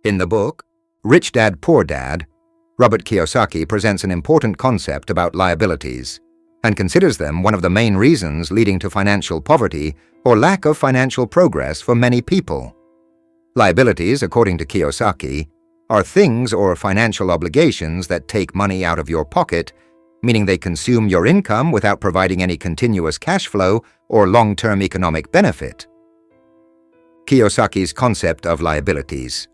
In the book, Rich Dad, Poor Dad, Robert Kiyosaki presents an important concept about liabilities and considers them one of the main reasons leading to financial poverty or lack of financial progress for many people. Liabilities, according to Kiyosaki, are things or financial obligations that take money out of your pocket, meaning they consume your income without providing any continuous cash flow or long-term economic benefit. Kiyosaki's concept of liabilities.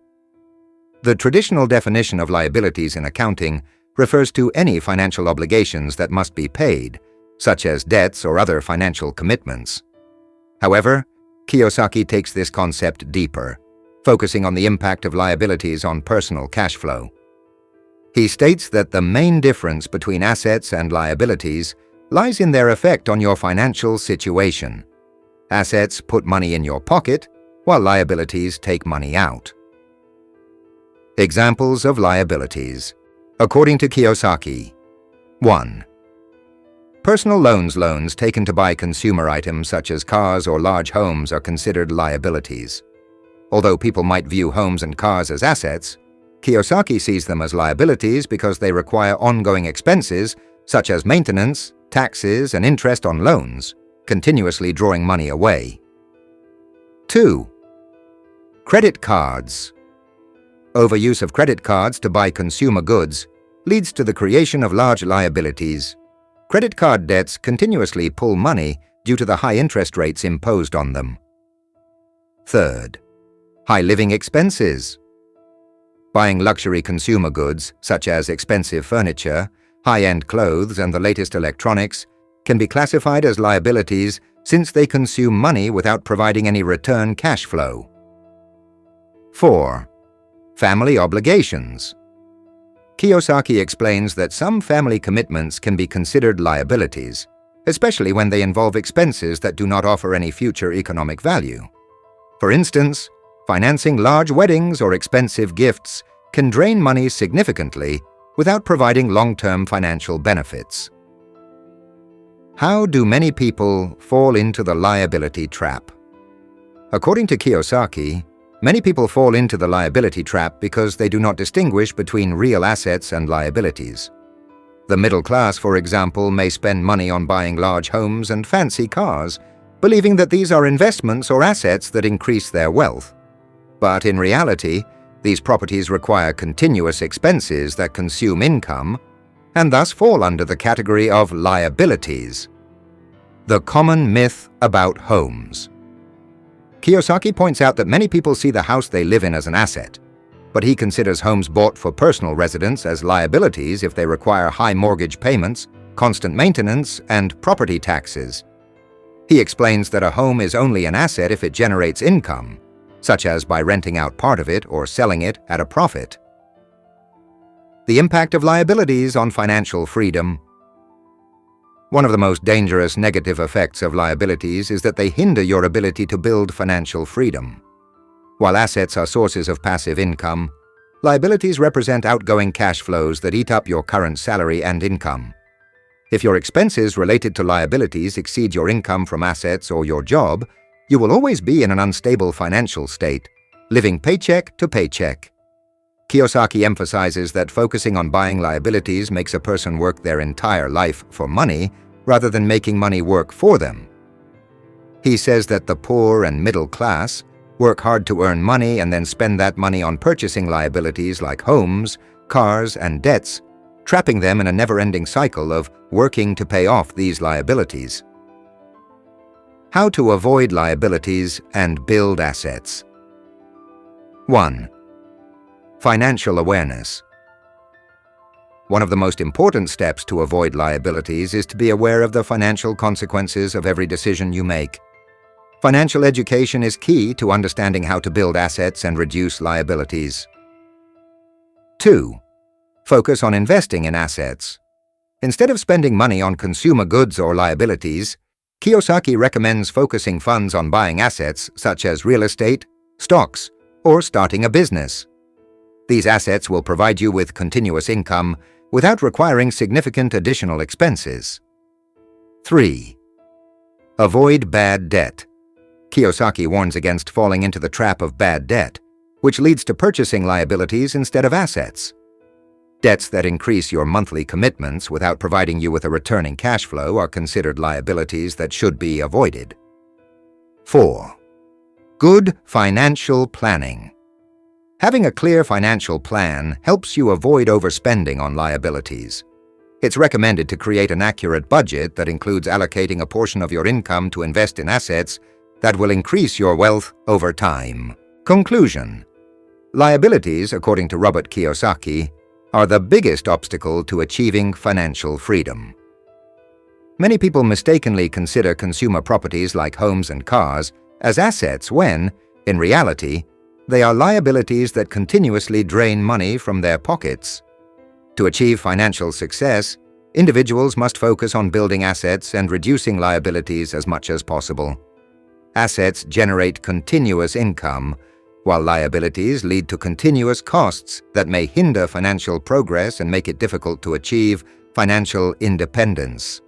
The traditional definition of liabilities in accounting refers to any financial obligations that must be paid, such as debts or other financial commitments. However, Kiyosaki takes this concept deeper, focusing on the impact of liabilities on personal cash flow. He states that the main difference between assets and liabilities lies in their effect on your financial situation. Assets put money in your pocket, while liabilities take money out. Examples of liabilities. According to Kiyosaki. 1. Personal loans taken to buy consumer items such as cars or large homes are considered liabilities. Although people might view homes and cars as assets, Kiyosaki sees them as liabilities because they require ongoing expenses such as maintenance, taxes, and interest on loans, continuously drawing money away. 2. Credit cards. Overuse of credit cards to buy consumer goods leads to the creation of large liabilities. Credit card debts continuously pull money due to the high interest rates imposed on them. 3. High living expenses. Buying luxury consumer goods, such as expensive furniture, high-end clothes, and the latest electronics, can be classified as liabilities since they consume money without providing any return cash flow. 4. Family obligations. Kiyosaki explains that some family commitments can be considered liabilities, especially when they involve expenses that do not offer any future economic value. For instance, financing large weddings or expensive gifts can drain money significantly without providing long-term financial benefits. How do many people fall into the liability trap? According to Kiyosaki, many people fall into the liability trap because they do not distinguish between real assets and liabilities. The middle class, for example, may spend money on buying large homes and fancy cars, believing that these are investments or assets that increase their wealth. But in reality, these properties require continuous expenses that consume income and thus fall under the category of liabilities. The common myth about homes. Kiyosaki points out that many people see the house they live in as an asset, but he considers homes bought for personal residence as liabilities if they require high mortgage payments, constant maintenance, and property taxes. He explains that a home is only an asset if it generates income, such as by renting out part of it or selling it at a profit. The impact of liabilities on financial freedom. One of the most dangerous negative effects of liabilities is that they hinder your ability to build financial freedom. While assets are sources of passive income, liabilities represent outgoing cash flows that eat up your current salary and income. If your expenses related to liabilities exceed your income from assets or your job, you will always be in an unstable financial state, living paycheck to paycheck. Kiyosaki emphasizes that focusing on buying liabilities makes a person work their entire life for money rather than making money work for them. He says that the poor and middle class work hard to earn money and then spend that money on purchasing liabilities like homes, cars, and debts, trapping them in a never-ending cycle of working to pay off these liabilities. How to avoid liabilities and build assets. 1. Financial awareness. One of the most important steps to avoid liabilities is to be aware of the financial consequences of every decision you make. Financial education is key to understanding how to build assets and reduce liabilities. 2. Focus on investing in assets. Instead of spending money on consumer goods or liabilities, Kiyosaki recommends focusing funds on buying assets such as real estate, stocks, or starting a business. These assets will provide you with continuous income without requiring significant additional expenses. 3. Avoid bad debt. Kiyosaki warns against falling into the trap of bad debt, which leads to purchasing liabilities instead of assets. Debts that increase your monthly commitments without providing you with a returning cash flow are considered liabilities that should be avoided. 4. Good financial planning. Having a clear financial plan helps you avoid overspending on liabilities. It's recommended to create an accurate budget that includes allocating a portion of your income to invest in assets that will increase your wealth over time. Conclusion. Liabilities, according to Robert Kiyosaki, are the biggest obstacle to achieving financial freedom. Many people mistakenly consider consumer properties like homes and cars as assets when, in reality, they are liabilities that continuously drain money from their pockets. To achieve financial success, individuals must focus on building assets and reducing liabilities as much as possible. Assets generate continuous income, while liabilities lead to continuous costs that may hinder financial progress and make it difficult to achieve financial independence.